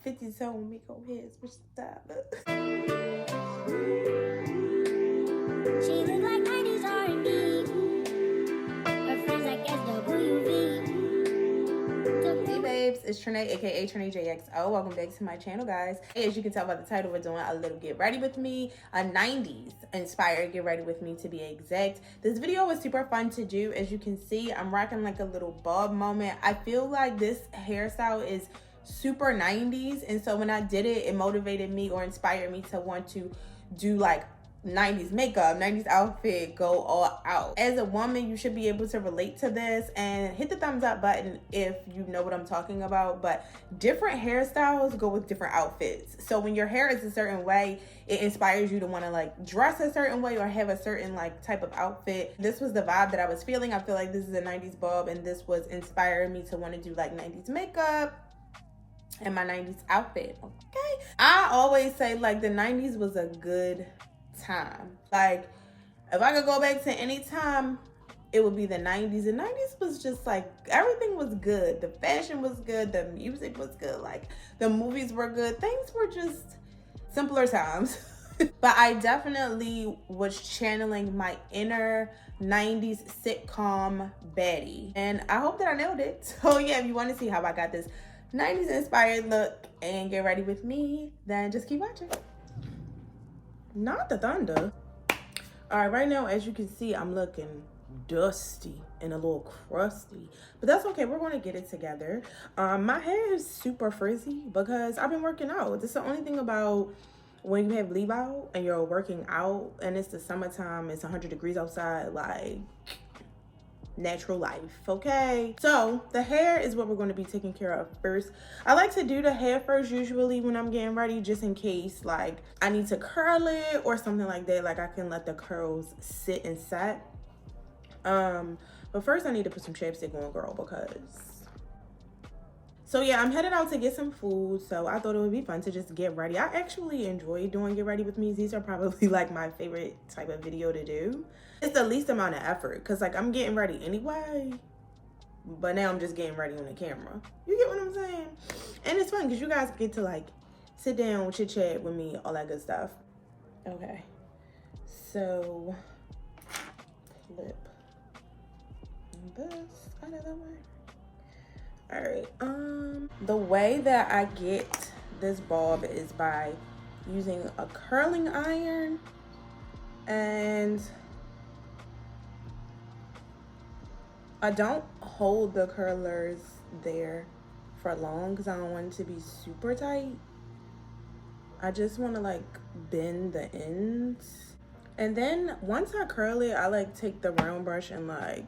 50 told me go ahead, switch the style. She look like 90s R&B. Her friends like SWV. Hey babes, it's Trenaejxo, aka Trenaejxo. Welcome back to my channel, guys. As you can tell by the title, we're doing a little get ready with me, a 90s inspired get ready with me to be exact. This video was super fun to do. As you can see, I'm rocking like a little bob moment. I feel like this hairstyle is super 90s, and so when I did it, it motivated me or inspired me to want to do like 90s makeup, 90s outfit, go all out. As a woman, you should be able to relate to this, and hit the thumbs up button if you know what I'm talking about. But different hairstyles go with different outfits. So when your hair is a certain way, it inspires you to want to like dress a certain way or have a certain like type of outfit. This was the vibe that I was feeling. I feel like this is a 90s bob, and this was inspiring me to want to do like 90s makeup and my 90s outfit. Okay, I always say like the 90s was a good time. Like if I could go back to any time, it would be the 90s. The 90s was just like everything was good. The fashion was good, the music was good, like the movies were good. Things were just simpler times. But I definitely was channeling my inner 90s sitcom baddie, and I hope that I nailed it. So yeah, if you want to see how I got this 90s inspired look and get ready with me, then just keep watching. Not the thunder. All right, right now, as you can see, I'm looking dusty and a little crusty, but that's okay. We're going to get it together. My hair is super frizzy because I've been working out. This is the only thing about when you have leave out and you're working out and it's the summertime, it's 100 degrees outside, like natural life. Okay, so the hair is what we're going to be taking care of first. I like to do the hair first usually when I'm getting ready, just in case like I need to curl it or something like that. Like I can let the curls sit and set. But first I need to put some chapstick on, girl, because so yeah, I'm headed out to get some food, so I thought it would be fun to just get ready. I actually enjoy doing get ready with me. These are probably like my favorite type of video to do. It's the least amount of effort because like I'm getting ready anyway, but now I'm just getting ready on the camera. You get what I'm saying? And it's fun because you guys get to like sit down, chit chat with me, all that good stuff. Okay, so clip this out of the way. All right, the way that I get this bob is by using a curling iron, and I don't hold the curlers there for long because I don't want it to be super tight. I just want to like bend the ends, and then once I curl it, I like take the round brush and like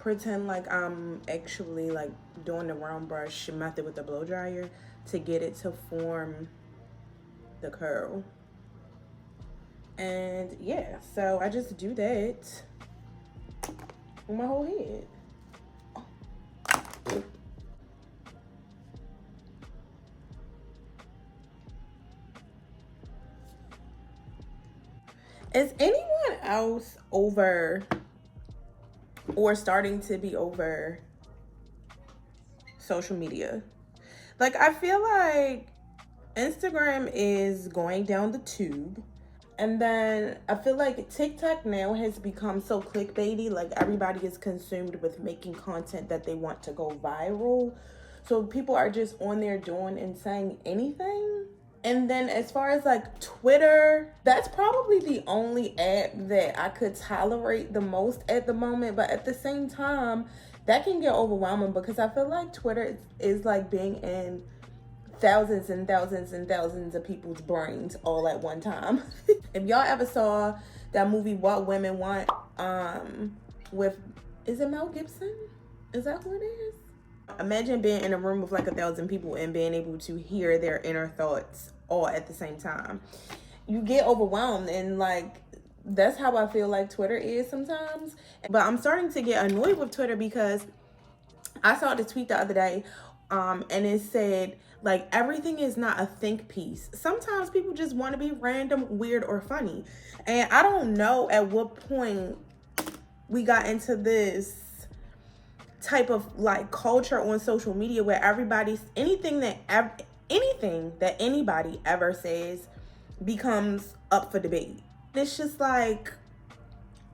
pretend like I'm actually like doing the round brush method with the blow dryer to get it to form the curl. And yeah, so I just do that on my whole head. Is anyone else over or starting to be over social media? Like I feel like Instagram is going down the tube, and then I feel like TikTok now has become so clickbaity. Like everybody is consumed with making content that they want to go viral, so people are just on there doing and saying anything. And then as far as like Twitter, that's probably the only app that I could tolerate the most at the moment. But at the same time, that can get overwhelming because I feel like Twitter is like being in thousands and thousands and thousands of people's brains all at one time. If y'all ever saw that movie What Women Want, with, is it Mel Gibson? Is that who it is? Imagine being in a room with like 1,000 people and being able to hear their inner thoughts all at the same time. You get overwhelmed, and like that's how I feel like Twitter is sometimes. But I'm starting to get annoyed with Twitter because I saw the tweet the other day, and it said like everything is not a think piece. Sometimes people just want to be random, weird, or funny. And I don't know at what point we got into this type of like culture on social media where everybody's anything anything that anybody ever says becomes up for debate. It's just like,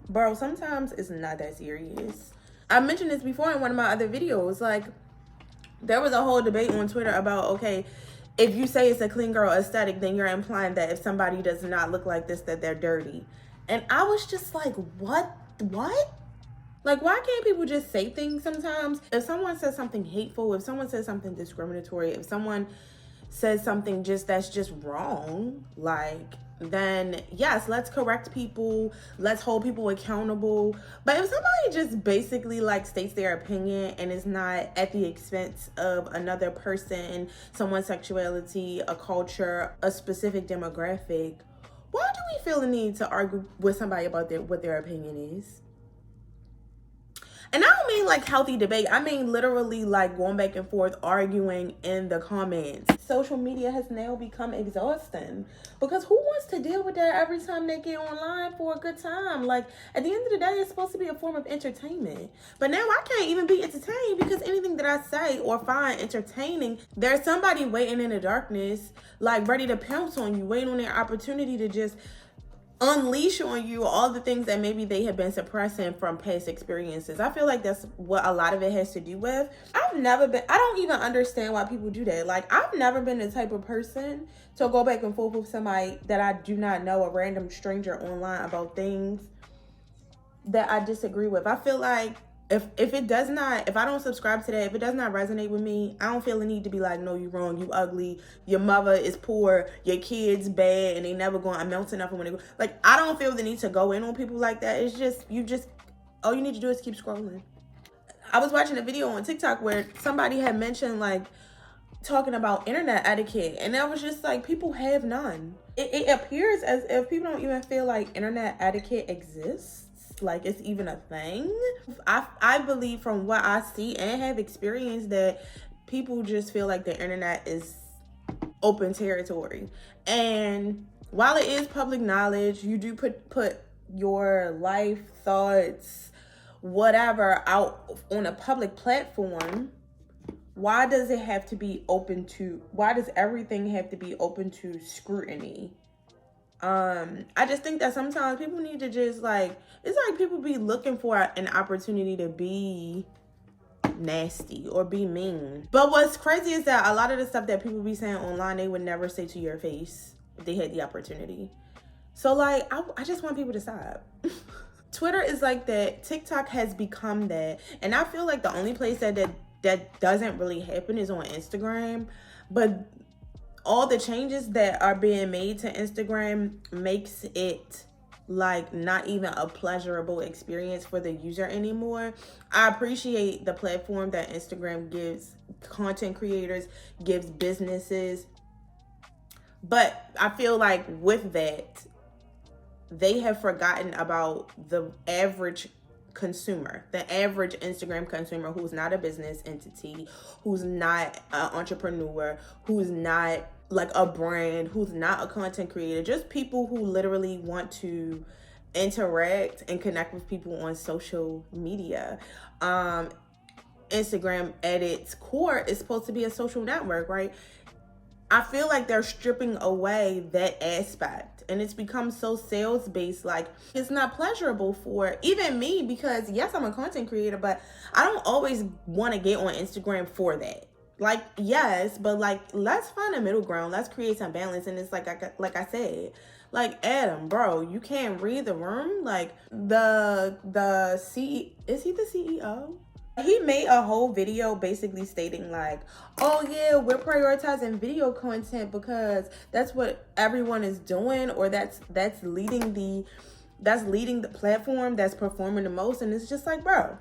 bro, sometimes it's not that serious. I mentioned this before in one of my other videos. Like, there was a whole debate on Twitter about, okay, if you say it's a clean girl aesthetic, then you're implying that if somebody does not look like this, that they're dirty. And I was just like, what? Like, why can't people just say things sometimes? If someone says something hateful, if someone says something discriminatory, if someone says something that's just wrong, like, then yes, let's correct people, let's hold people accountable. But if somebody just basically like states their opinion and is not at the expense of another person, someone's sexuality, a culture, a specific demographic, why do we feel the need to argue with somebody about what their opinion is? And I don't mean like healthy debate. I mean literally like going back and forth, arguing in the comments. Social media has now become exhausting because who wants to deal with that every time they get online for a good time? Like, at the end of the day, it's supposed to be a form of entertainment. But now I can't even be entertained because anything that I say or find entertaining, there's somebody waiting in the darkness, like ready to pounce on you, waiting on their opportunity to just unleash on you all the things that maybe they have been suppressing from past experiences. I feel like that's what a lot of it has to do with. I don't even understand why people do that. Like, I've never been the type of person to go back and forth with somebody that I do not know, a random stranger online, about things that I disagree with. I feel like if I don't subscribe to that, if it does not resonate with me, I don't feel the need to be like, no, you wrong, you ugly, your mother is poor, your kids bad, and they never going to amount to nothing when they go. Like, I don't feel the need to go in on people like that. It's just, all you need to do is keep scrolling. I was watching a video on TikTok where somebody had mentioned like talking about internet etiquette, and I was just like, people have none. It appears as if people don't even feel like internet etiquette exists. Like, it's even a thing. I believe from what I see and have experienced that people just feel like the internet is open territory. And while it is public knowledge, you do put your life, thoughts, whatever out on a public platform. Why does everything have to be open to scrutiny? I just think that sometimes people need to just like, it's like people be looking for an opportunity to be nasty or be mean. But what's crazy is that a lot of the stuff that people be saying online, they would never say to your face if they had the opportunity. So like, I just want people to stop. Twitter is like that. TikTok has become that. And I feel like the only place that doesn't really happen is on Instagram. But all the changes that are being made to Instagram makes it like not even a pleasurable experience for the user anymore. I appreciate the platform that Instagram gives content creators, gives businesses. But I feel like with that, they have forgotten about the average consumer, the average Instagram consumer who's not a business entity, who's not an entrepreneur, who's not like a brand, who's not a content creator, just people who literally want to interact and connect with people on social media. Instagram at its core is supposed to be a social network, right? I feel like they're stripping away that aspect, and it's become so sales based. Like, it's not pleasurable for even me, because yes, I'm a content creator, but I don't always want to get on Instagram for that. Like, yes, but like, let's find a middle ground. Let's create some balance. And it's like I said, like, Adam, bro, you can't read the room. Like, the CEO, is he the CEO? He made a whole video basically stating like, oh yeah, we're prioritizing video content because that's what everyone is doing, or that's leading the platform that's performing the most. And it's just like, bro,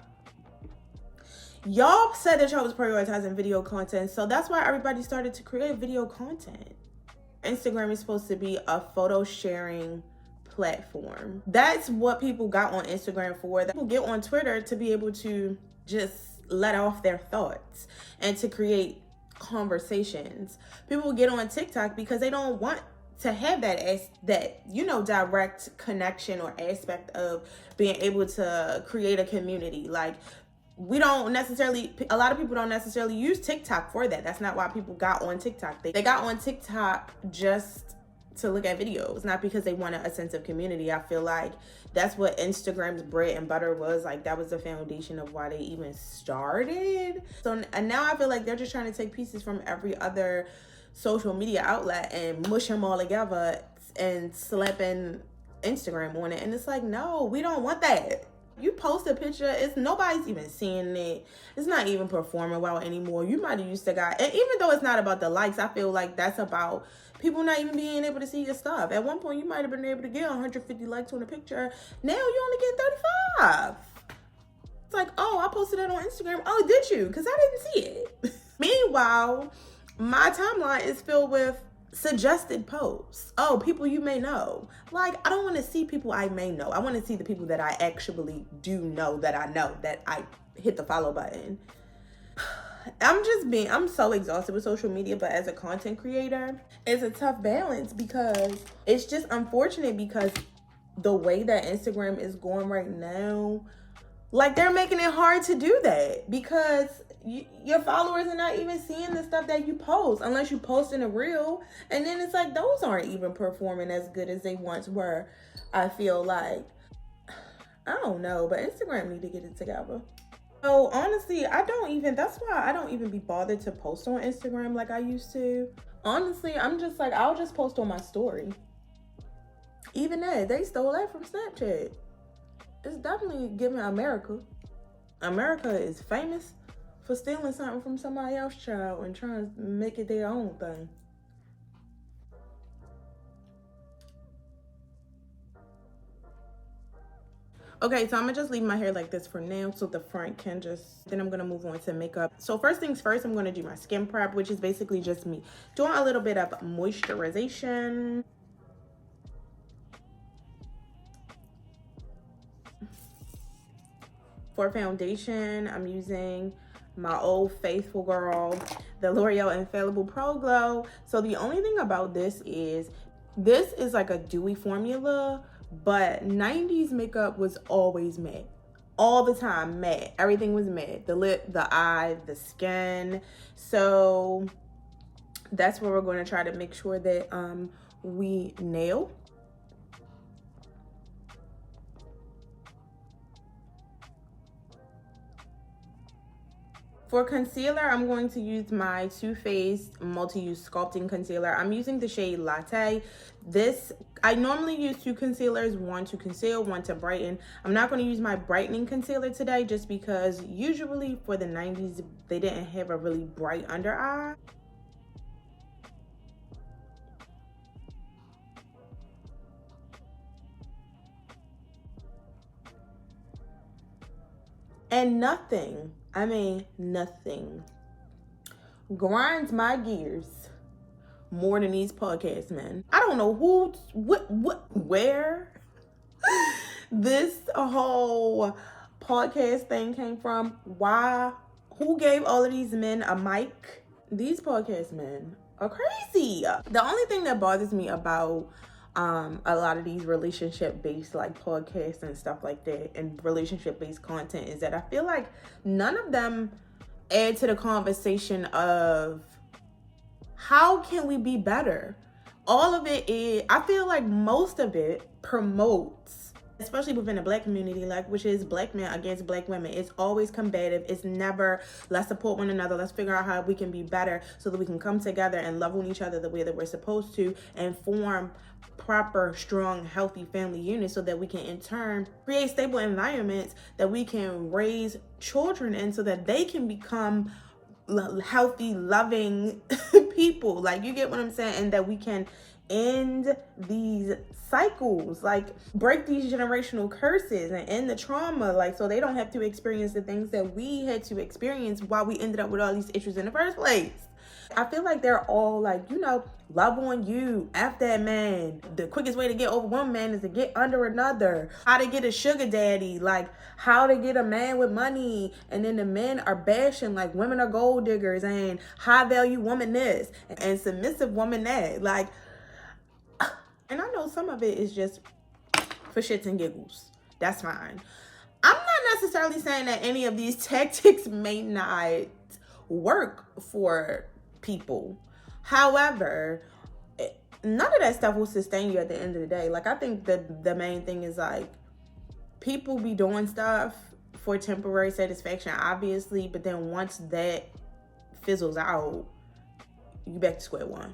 y'all said that y'all was prioritizing video content, so that's why everybody started to create video content. Instagram is supposed to be a photo sharing platform. That's what people got on Instagram for. People get on Twitter to be able to just let off their thoughts and to create conversations. People get on TikTok because they don't want to have that direct connection or aspect of being able to create a community. Like, we don't necessarily, a lot of people don't necessarily use TikTok for that. That's not why people got on TikTok. They got on TikTok just to look at videos, not because they wanted a sense of community. I feel like that's what Instagram's bread and butter was. Like, that was the foundation of why they even started. So, and now I feel like they're just trying to take pieces from every other social media outlet and mush them all together and slapping Instagram on it. And it's like, no, we don't want that. You post a picture, it's nobody's even seeing it. It's not even performing well anymore. You might have used to got, and even though it's not about the likes, I feel like that's about people not even being able to see your stuff. At one point, you might have been able to get 150 likes on a picture. Now you only get 35. It's like, oh, I posted that on Instagram. Oh, did you? Because I didn't see it. Meanwhile, my timeline is filled with suggested posts. Oh, people you may know. Like, I don't want to see people I may know. I want to see the people that I actually do know, that I hit the follow button. I'm so exhausted with social media, but as a content creator, it's a tough balance because it's just unfortunate because the way that Instagram is going right now, like, they're making it hard to do that because your followers are not even seeing the stuff that you post unless you post in a reel. And then it's like, those aren't even performing as good as they once were. I feel like, I don't know, but Instagram need to get it together. So honestly, that's why I don't even be bothered to post on Instagram like I used to. Honestly, I'm just like, I'll just post on my story. Even that, they stole that from Snapchat. It's definitely giving America. America is famous for stealing something from somebody else's child and trying to make it their own thing. Okay, so I'm gonna just leave my hair like this for now so the front can then I'm gonna move on to makeup. So first things first, I'm gonna do my skin prep, which is basically just me doing a little bit of moisturization. For foundation, I'm using my old faithful girl, the L'Oreal Infallible Pro Glow. So the only thing about this is like a dewy formula, but 90s makeup was always matte. All the time, matte. Everything was matte. The lip, the eye, the skin. So that's where we're going to try to make sure that we nail. For concealer, I'm going to use my Too Faced Multi-Use Sculpting Concealer. I'm using the shade Latte. I normally use two concealers, one to conceal, one to brighten. I'm not going to use my brightening concealer today just because usually for the 90s, they didn't have a really bright under eye. And nothing grinds my gears more than these podcasts, man. I don't know where this whole podcast thing came from. Who gave all of these men a mic? These podcast men are crazy. The only thing that bothers me about a lot of these relationship-based like podcasts and stuff like that and relationship-based content is that I feel like none of them add to the conversation of how can we be better. All of it is, I feel like most of it promotes, especially within the Black community, like, which is Black men against Black women. It's always combative. It's never, let's support one another. Let's figure out how we can be better so that we can come together and love on each other the way that we're supposed to and form proper, strong, healthy family units so that we can in turn create stable environments that we can raise children in so that they can become healthy, loving people. Like, you get what I'm saying? And that we can end these cycles, like break these generational curses and end the trauma, like, so they don't have to experience the things that we had to experience while we ended up with all these issues in the first place. I feel like they're all like, you know, love on you, F that man. The quickest way to get over one man is to get under another. How to get a sugar daddy, like how to get a man with money. And then the men are bashing like women are gold diggers and high value woman this and submissive woman that. Like, and I know some of it is just for shits and giggles. That's fine. I'm not necessarily saying that any of these tactics may not work for people. However, none of that stuff will sustain you at the end of the day. Like, I think that the main thing is, like, people be doing stuff for temporary satisfaction, obviously, but then once that fizzles out, you back to square one.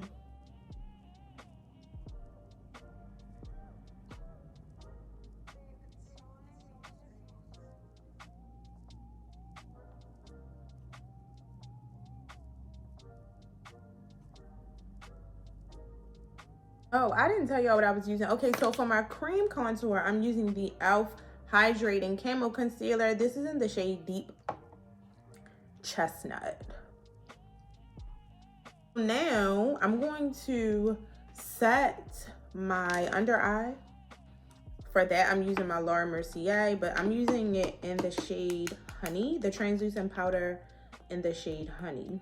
Oh, I didn't tell y'all what I was using. Okay, so for my cream contour, I'm using the e.l.f. Hydrating Camo Concealer. This is in the shade Deep Chestnut. Now, I'm going to set my under eye. For that, I'm using my Laura Mercier, but I'm using it in the shade Honey, the translucent powder in the shade Honey.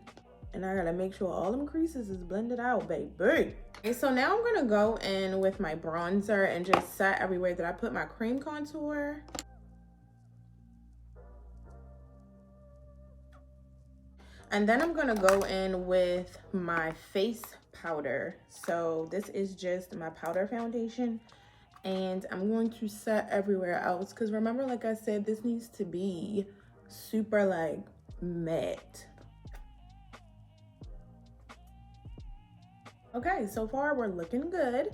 And I gotta make sure all them creases is blended out, baby. Okay, so now I'm gonna go in with my bronzer and just set everywhere that I put my cream contour. And then I'm gonna go in with my face powder. So this is just my powder foundation. And I'm going to set everywhere else. Because remember, like I said, this needs to be super, like, matte. Okay, so far we're looking good.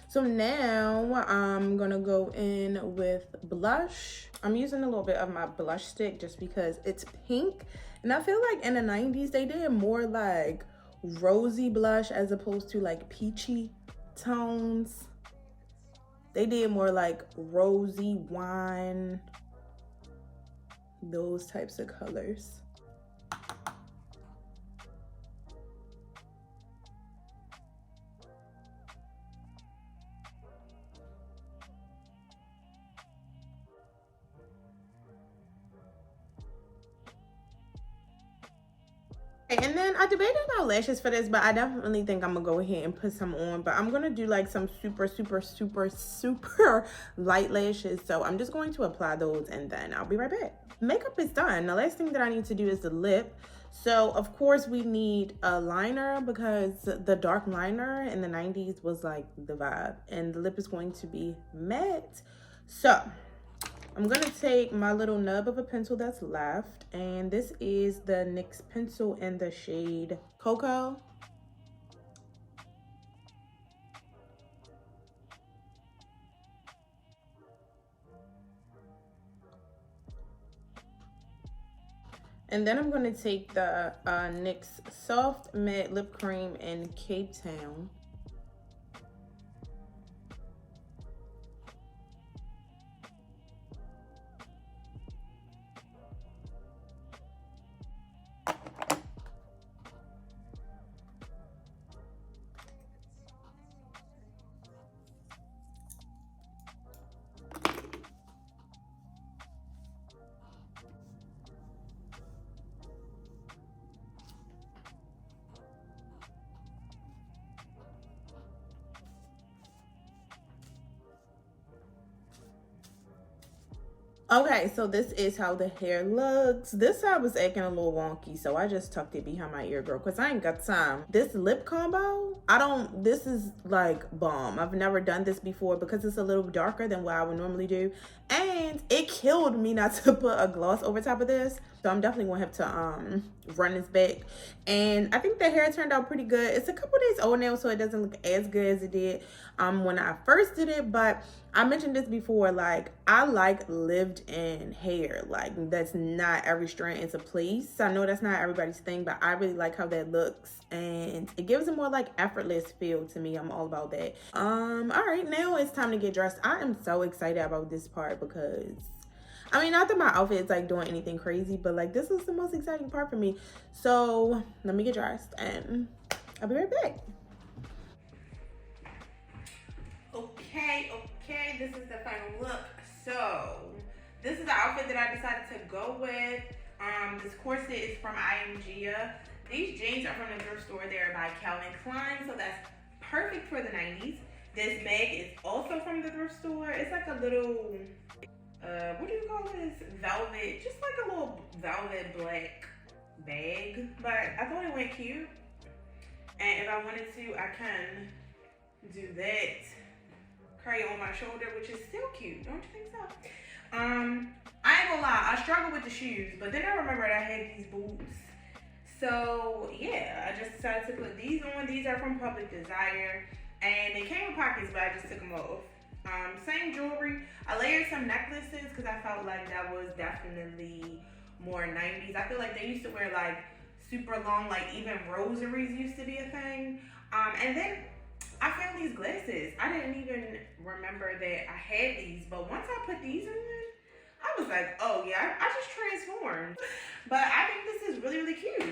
So now I'm gonna go in with blush. I'm using a little bit of my blush stick just because it's pink. And I feel like in the 90s, they did more like rosy blush as opposed to like peachy tones. They did more like rosy wine, those types of colors. And then I debated about lashes for this, but I definitely think I'm gonna go ahead and put some on. But I'm gonna do like some super light lashes. So I'm just going to apply those and then I'll be right back. Makeup is done. The last thing that I need to do is the lip. So of course we need a liner because the dark liner in the 90s was like the vibe. And the lip is going to be matte. So I'm gonna take my little nub of a pencil that's left, and this is the NYX pencil in the shade Cocoa. And then I'm gonna take the NYX Soft Matte Lip Cream in Cape Town. Okay, so this is how the hair looks. This side was acting a little wonky, so I just tucked it behind my ear, girl, because I ain't got time. This lip combo, this is like bomb. I've never done this before because it's a little darker than what I would normally do. And it killed me not to put a gloss over top of this. So I'm definitely gonna have to run this back. And I think the hair turned out pretty good. It's a couple days old now, so it doesn't look as good as it did when I first did it. But I mentioned this before, like, I like lived-in hair. Like, that's not every strand is a place. I know that's not everybody's thing, but I really like how that looks. And it gives a more, like, effortless feel to me. I'm all about that. All right, now it's time to get dressed. I am so excited about this part because, I mean, not that my outfit is, like, doing anything crazy, but, like, this is the most exciting part for me. So, let me get dressed, and I'll be right back. Okay, this is the final look. So, this is the outfit that I decided to go with. This corset is from IMG. These jeans are from the thrift store. They're by Calvin Klein, so that's perfect for the 90s. This bag is also from the thrift store. It's like a little what do you call this? Velvet, just like a little velvet black bag. But I thought it went cute. And if I wanted to, I can do that. Carry on my shoulder, which is still cute. Don't you think so? I ain't gonna lie, I struggle with the shoes, but then I remembered I had these boots. So yeah, I just decided to put these on. These are from Public Desire, and they came with pockets, but I just took them off. Same jewelry. I layered some necklaces because I felt like that was definitely more 90s. I feel like they used to wear like super long, like even rosaries used to be a thing. And then I found these glasses. I didn't even remember that I had these, but once I put these on, I was like, oh yeah, I just transformed. But I think this is really, really cute.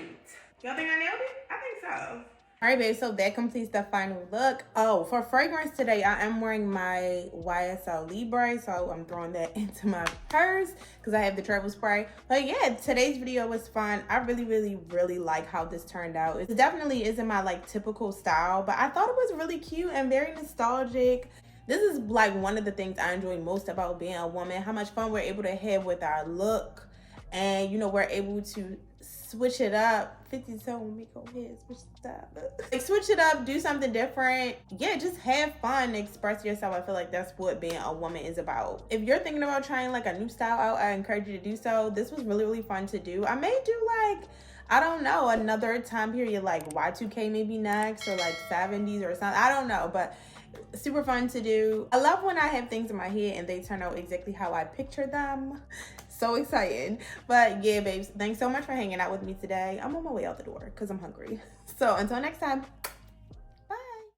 Y'all think I nailed it? I think so. All right, babe, so that completes the final look. Oh, for fragrance today, I am wearing my YSL Libre, so I'm throwing that into my purse because I have the travel spray. But yeah, today's video was fun. I really, really, really like how this turned out. It definitely isn't my like typical style, but I thought it was really cute and very nostalgic. This is like one of the things I enjoy most about being a woman, how much fun we're able to have with our look. And you know, we're able to switch it up. 57 when we go ahead, switch it up. Like switch it up, do something different. Yeah, just have fun, express yourself. I feel like that's what being a woman is about. If you're thinking about trying like a new style out, I encourage you to do so. This was really, really fun to do. I may do like, I don't know, another time period like Y2K maybe next, or like 70s or something. I don't know, but super fun to do. I love when I have things in my head and they turn out exactly how I picture them. So excited. But yeah, babes, thanks so much for hanging out with me today. I'm on my way out the door because I'm hungry. So until next time.